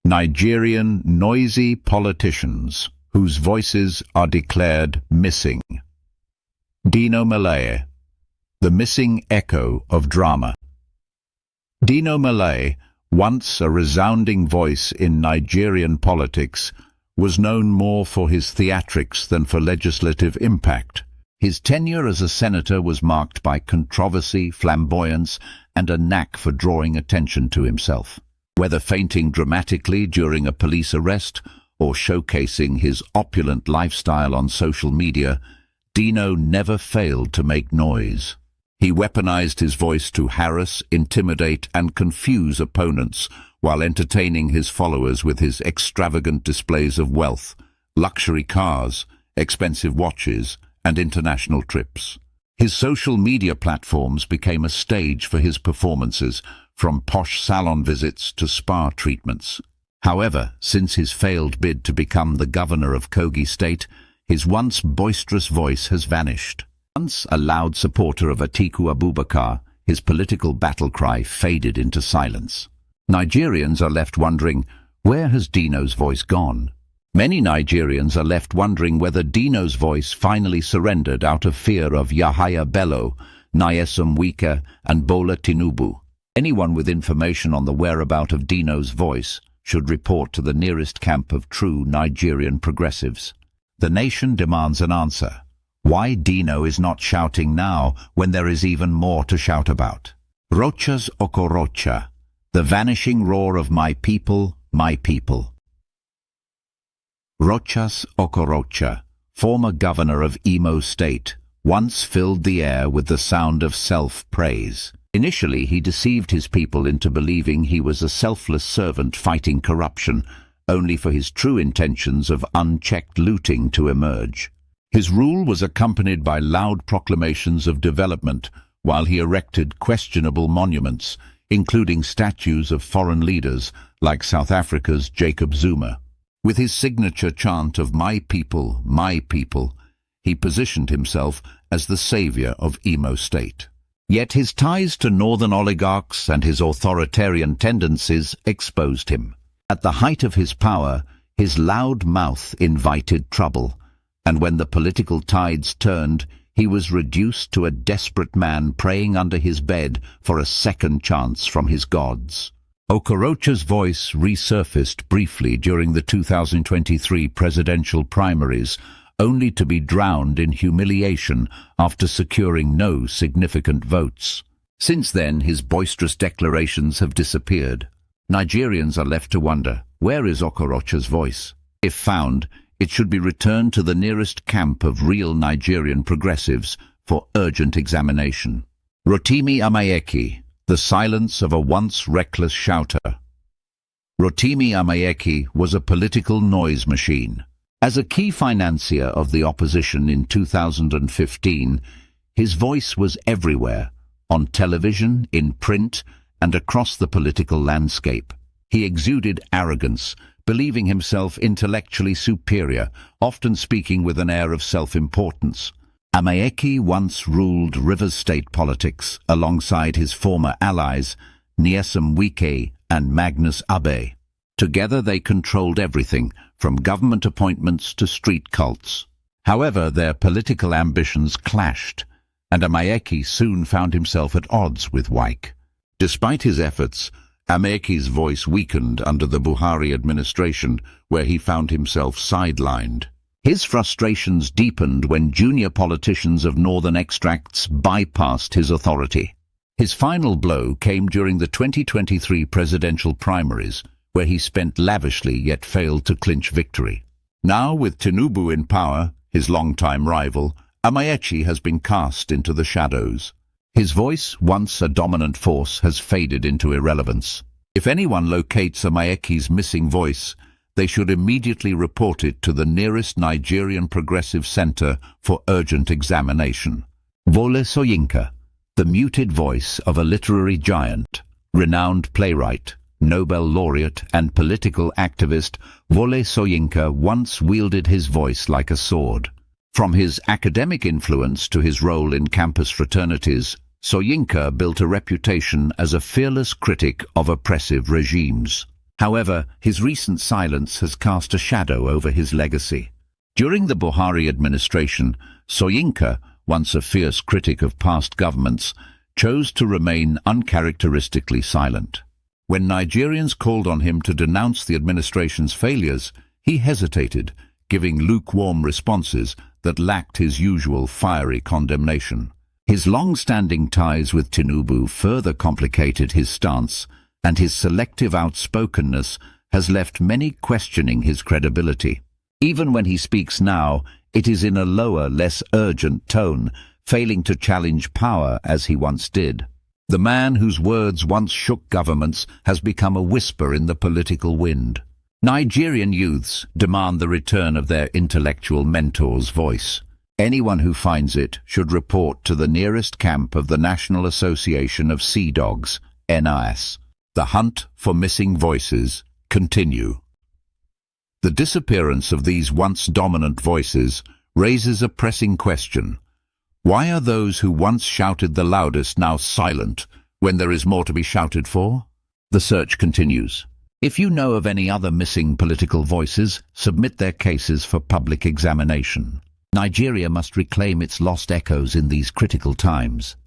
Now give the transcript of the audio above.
Nigerian noisy politicians whose voices are declared missing. Dino Melaye, the missing echo of drama. Dino Melaye, once a resounding voice in Nigerian politics, was known more for his theatrics than for legislative impact. His tenure as a senator was marked by controversy, flamboyance, and a knack for drawing attention to himself. Whether fainting dramatically during a police arrest or showcasing his opulent lifestyle on social media, Dino never failed to make noise. He weaponized his voice to harass, intimidate, and confuse opponents while entertaining his followers with his extravagant displays of wealth, luxury cars, expensive watches, and international trips. His social media platforms became a stage for his performances, from posh salon visits to spa treatments. However, since his failed bid to become the governor of Kogi State, his once boisterous voice has vanished. Once a loud supporter of Atiku Abubakar, his political battle cry faded into silence. Nigerians are left wondering, where has Dino's voice gone? Many Nigerians are left wondering whether Dino's voice finally surrendered out of fear of Yahaya Bello, Nyesom Wike, and Bola Tinubu. Anyone with information on the whereabout of Dino's voice should report to the nearest camp of true Nigerian progressives. The nation demands an answer. Why Dino is not shouting now when there is even more to shout about? Rocha's Okorocha, the vanishing roar of my people, my people. Rochas Okorocha, former governor of Imo State, once filled the air with the sound of self-praise. Initially, he deceived his people into believing he was a selfless servant fighting corruption, only for his true intentions of unchecked looting to emerge. His rule was accompanied by loud proclamations of development, while he erected questionable monuments, including statues of foreign leaders like South Africa's Jacob Zuma. With his signature chant of my people, he positioned himself as the savior of Imo State. Yet his ties to northern oligarchs and his authoritarian tendencies exposed him. At the height of his power, his loud mouth invited trouble, and when the political tides turned, he was reduced to a desperate man praying under his bed for a second chance from his gods. Okorocha's voice resurfaced briefly during the 2023 presidential primaries, only to be drowned in humiliation after securing no significant votes. Since then, his boisterous declarations have disappeared. Nigerians are left to wonder, where is Okorocha's voice? If found, it should be returned to the nearest camp of real Nigerian progressives for urgent examination. Rotimi Amaeke, the silence of a once reckless shouter. Rotimi Amaeke was a political noise machine. As a key financier of the opposition in 2015, his voice was everywhere, on television, in print, and across the political landscape. He exuded arrogance, believing himself intellectually superior, often speaking with an air of self-importance. Amaeke once ruled Rivers State politics alongside his former allies, Nyesom Wike and Magnus Abe. Together they controlled everything, from government appointments to street cults. However, their political ambitions clashed, and Amaeke soon found himself at odds with Wike. Despite his efforts, Amaeke's voice weakened under the Buhari administration, where he found himself sidelined. His frustrations deepened when junior politicians of northern extracts bypassed his authority. His final blow came during the 2023 presidential primaries, where he spent lavishly yet failed to clinch victory. Now, with Tinubu in power, his longtime rival, Amaechi has been cast into the shadows. His voice, once a dominant force, has faded into irrelevance. If anyone locates Amaechi's missing voice, they should immediately report it to the nearest Nigerian Progressive Center for urgent examination. Wole Soyinka, the muted voice of a literary giant, renowned playwright, Nobel laureate and political activist, Wole Soyinka once wielded his voice like a sword. From his academic influence to his role in campus fraternities, Soyinka built a reputation as a fearless critic of oppressive regimes. However, his recent silence has cast a shadow over his legacy. During the Buhari administration, Soyinka, once a fierce critic of past governments, chose to remain uncharacteristically silent. When Nigerians called on him to denounce the administration's failures, he hesitated, giving lukewarm responses that lacked his usual fiery condemnation. His long-standing ties with Tinubu further complicated his stance, and his selective outspokenness has left many questioning his credibility. Even when he speaks now, it is in a lower, less urgent tone, failing to challenge power as he once did. The man whose words once shook governments has become a whisper in the political wind. Nigerian youths demand the return of their intellectual mentor's voice. Anyone who finds it should report to the nearest camp of the National Association of Sea Dogs, NIS. The hunt for missing voices continue. The disappearance of these once dominant voices raises a pressing question. Why are those who once shouted the loudest now silent when there is more to be shouted for? The search continues. If you know of any other missing political voices, submit their cases for public examination. Nigeria must reclaim its lost echoes in these critical times.